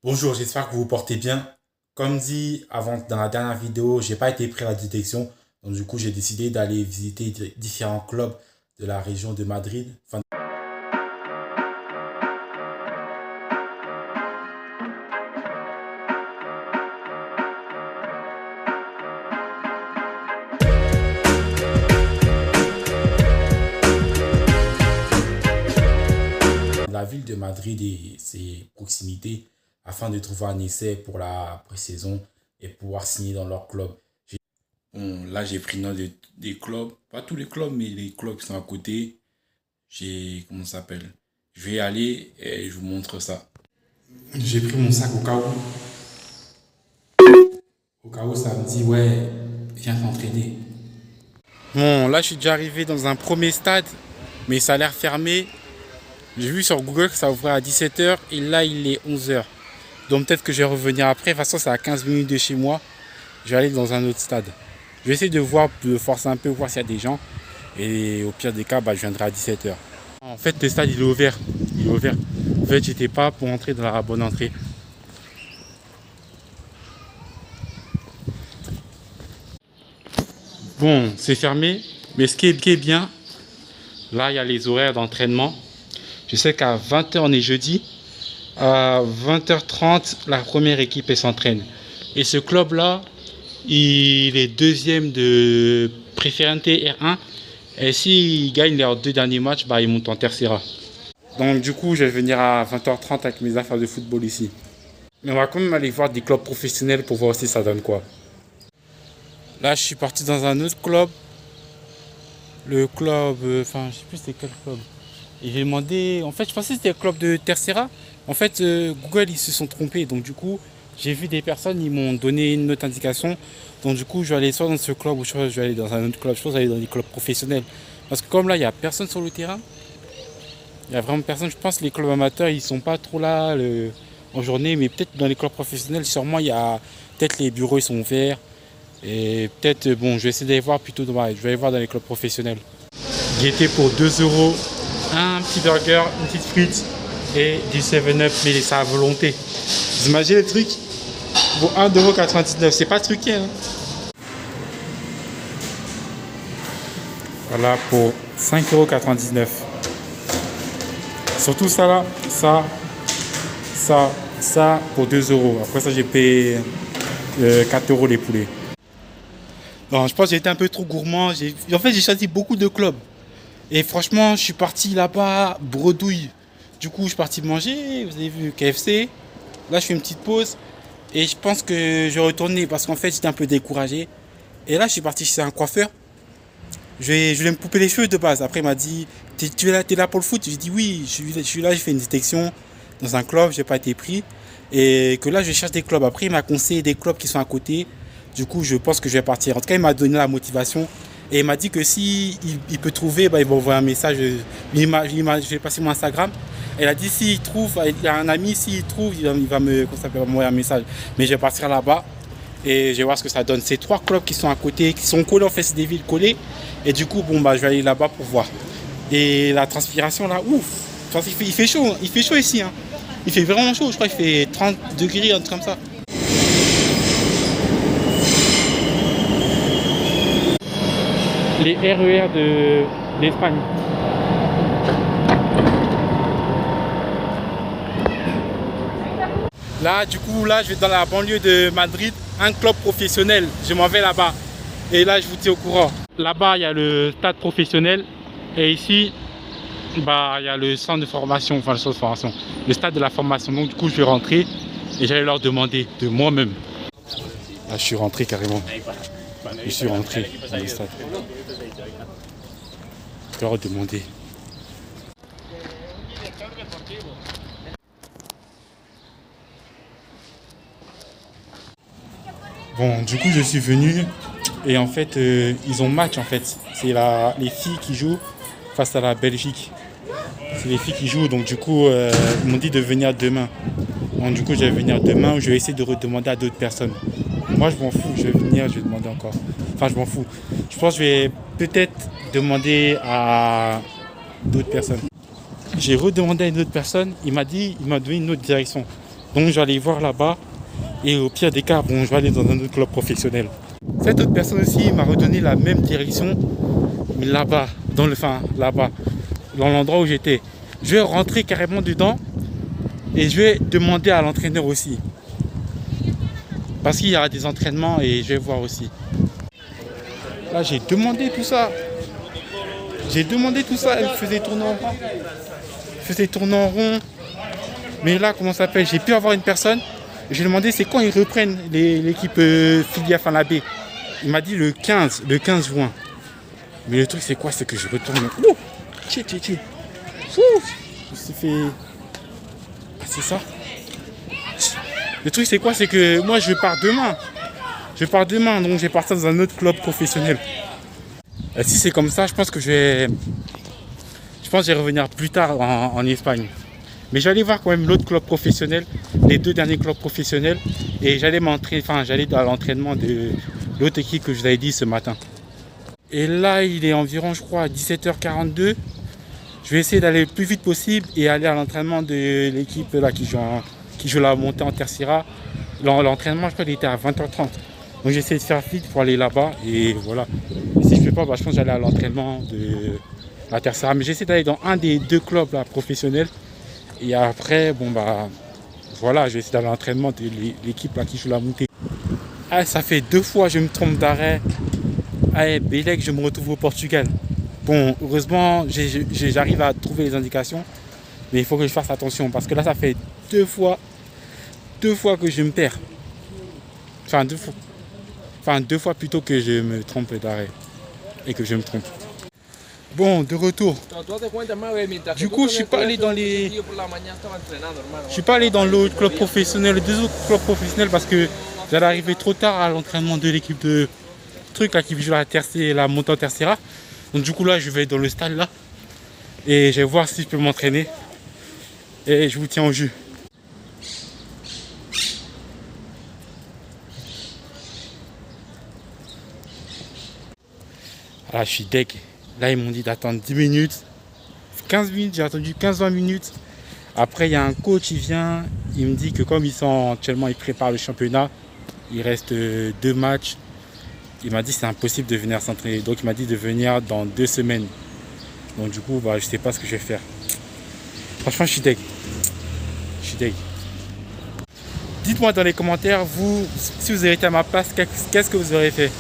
Bonjour, j'espère que vous vous portez bien. Comme dit avant dans la dernière vidéo, j'ai pas été pris à la détection. Donc du coup, j'ai décidé d'aller visiter différents clubs de la région de Madrid. Enfin, la ville de Madrid et ses proximités afin de trouver un essai pour la pré-saison et pouvoir signer dans leur club. Bon, là, j'ai pris note des clubs, pas tous les clubs, mais les clubs qui sont à côté. Comment ça s'appelle? Je vais y aller et je vous montre ça. J'ai pris mon sac au cas où ça me dit, ouais, viens t'entraîner. Bon, là, je suis déjà arrivé dans un premier stade, mais ça a l'air fermé. J'ai vu sur Google que ça ouvrait à 17h et là, il est 11h. Donc peut-être que je vais revenir après. De toute façon, c'est à 15 minutes de chez moi. Je vais aller dans un autre stade. Je vais essayer de voir, de forcer un peu, voir s'il y a des gens. Et au pire des cas, je viendrai à 17h. En fait, le stade, il est ouvert. Il est ouvert. En fait, j'étais pas pour entrer dans la bonne entrée. Bon, c'est fermé. Mais ce qui est bien, là, il y a les horaires d'entraînement. Je sais qu'à 20h, on est jeudi. À 20h30, la première équipe s'entraîne. Et ce club-là, il est deuxième de Preferente R1. Et s'ils gagnent leurs deux derniers matchs, ils montent en Tercera. Donc du coup, je vais venir à 20h30 avec mes affaires de football ici. Mais on va quand même aller voir des clubs professionnels pour voir si ça donne quoi. Là, je suis parti dans un autre club. Le club, enfin, je sais plus c'était quel club. Et j'ai demandé, en fait, je pensais que c'était le club de Tercera. En fait, Google, ils se sont trompés. Donc, du coup, j'ai vu des personnes, ils m'ont donné une autre indication. Donc, du coup, je vais aller soit dans ce club ou soit je vais aller dans un autre club. Je pense aller dans des clubs professionnels. Parce que comme là, il n'y a personne sur le terrain, il n'y a vraiment personne. Je pense que les clubs amateurs, ils sont pas trop là en journée. Mais peut-être dans les clubs professionnels, sûrement, il y a peut-être les bureaux, ils sont ouverts. Et peut-être, bon, je vais essayer d'aller voir plutôt je vais aller voir dans les clubs professionnels. Gaieté pour 2 euros, un petit burger, une petite frite et du 7-Up, mais c'est à volonté. Vous imaginez le truc? Pour 1,99 €, c'est pas truqué. Hein. Voilà pour 5,99 €. Surtout ça là, ça pour 2 euros. Après ça, j'ai payé 4 euros les poulets. Non, je pense que j'ai été un peu trop gourmand. En fait, j'ai choisi beaucoup de clubs. Et franchement, je suis parti là-bas, bredouille. Du coup, je suis parti manger, vous avez vu, KFC. Là, je fais une petite pause. Et je pense que je vais retourner parce qu'en fait, j'étais un peu découragé. Et là, je suis parti chez un coiffeur. Je voulais me couper les cheveux de base. Après, il m'a dit, t'es là pour le foot? J'ai dit oui, je suis là, j'ai fait une détection dans un club, j'ai pas été pris. Et que là, je cherche des clubs. Après, il m'a conseillé des clubs qui sont à côté. Du coup, je pense que je vais partir. En tout cas, il m'a donné la motivation. Et il m'a dit que si il peut trouver, il va envoyer un message. Je vais passer mon Instagram. Et il a dit s'il trouve, il y a un ami, s'il trouve, il va m'envoyer un message. Mais je vais partir là-bas et je vais voir ce que ça donne. C'est 3 clubs qui sont à côté, qui sont collés, en fait, c'est des villes collées. Et du coup, je vais aller là-bas pour voir. Et la transpiration là, ouf. Enfin, il fait chaud, il fait chaud ici. Hein. Il fait vraiment chaud, je crois qu'il fait 30 degrés, un truc comme ça. Les RER d'Espagne. Là, du coup, là, je vais dans la banlieue de Madrid, un club professionnel. Je m'en vais là-bas. Et là, je vous tiens au courant. Là-bas, il y a le stade professionnel. Et ici, il y a le centre de formation, enfin le centre de formation, le stade de la formation. Donc, du coup, je vais rentrer et j'allais leur demander de moi-même. Là, je suis rentré carrément. Je suis rentré dans le stade. Je vais leur demander. Bon, du coup, je suis venu et en fait, ils ont match en fait. C'est les filles qui jouent face à la Belgique. C'est les filles qui jouent, donc du coup, ils m'ont dit de venir demain. Donc du coup, je vais venir demain ou je vais essayer de redemander à d'autres personnes. Moi, je m'en fous, je vais venir, je vais demander encore. Enfin, je m'en fous. Je pense que je vais peut-être demander à d'autres personnes. J'ai redemandé à une autre personne, il m'a donné une autre direction. Donc je vais aller voir là-bas. Et au pire des cas, bon, je vais aller dans un autre club professionnel. Cette autre personne aussi m'a redonné la même direction, mais là-bas, là-bas, dans l'endroit où j'étais. Je vais rentrer carrément dedans et je vais demander à l'entraîneur aussi. Parce qu'il y aura des entraînements et je vais voir aussi. Là, j'ai demandé tout ça. Elle faisait tourner en rond. Mais là, comment ça s'appelle? J'ai pu avoir une personne. J'ai demandé c'est quand ils reprennent l'équipe Filia Fanabé. Il m'a dit le 15 juin. Mais le truc c'est quoi? C'est que je retourne. Ouh, je me suis fait. Ah, c'est ça. Le truc c'est quoi? C'est que moi je pars demain. Donc je vais partir dans un autre club professionnel. Et si c'est comme ça, je pense que je vais revenir plus tard en Espagne. Mais j'allais voir quand même l'autre club professionnel, les 2 derniers clubs professionnels. Et j'allais j'allais à l'entraînement de l'autre équipe que je vous avais dit ce matin. Et là, il est environ, je crois, à 17h42. Je vais essayer d'aller le plus vite possible et aller à l'entraînement de l'équipe là qui joue la montée en Tercera. L'entraînement, je crois, il était à 20h30. Donc j'essaie de faire vite pour aller là-bas. Et voilà. Et si je ne fais pas, je pense que j'allais à l'entraînement de la Tercera. Mais j'essaie d'aller dans un des 2 clubs là, professionnels. Et après, voilà, je vais essayer d'aller à l'entraînement de l'équipe là qui joue la montée. Ah, ça fait 2 fois je me trompe d'arrêt. Ah, Bélec, je me retrouve au Portugal. Bon, heureusement, j'arrive à trouver les indications. Mais il faut que je fasse attention parce que là, ça fait 2 fois que je me perds. Enfin, 2 fois plutôt que je me trompe d'arrêt. Et que je me trompe. Bon, de retour. Du coup, je suis pas allé dans l'autre club professionnel, les 2 autres clubs professionnels parce que j'allais arriver trop tard à l'entraînement de l'équipe de truc là qui joue la montée en Tercera. Donc du coup là, je vais dans le stade là et je vais voir si je peux m'entraîner et je vous tiens au jus. Ah, je suis deg. Là, ils m'ont dit d'attendre 10 minutes, 15 minutes, j'ai attendu 15-20 minutes. Après, il y a un coach, il vient, il me dit que comme ils préparent le championnat, il reste 2 matchs. Il m'a dit que c'est impossible de venir s'entraîner. Donc, il m'a dit de venir dans 2 semaines. Donc, du coup, je ne sais pas ce que je vais faire. Franchement, je suis deg. Dites-moi dans les commentaires, vous, si vous avez été à ma place, qu'est-ce que vous aurez fait?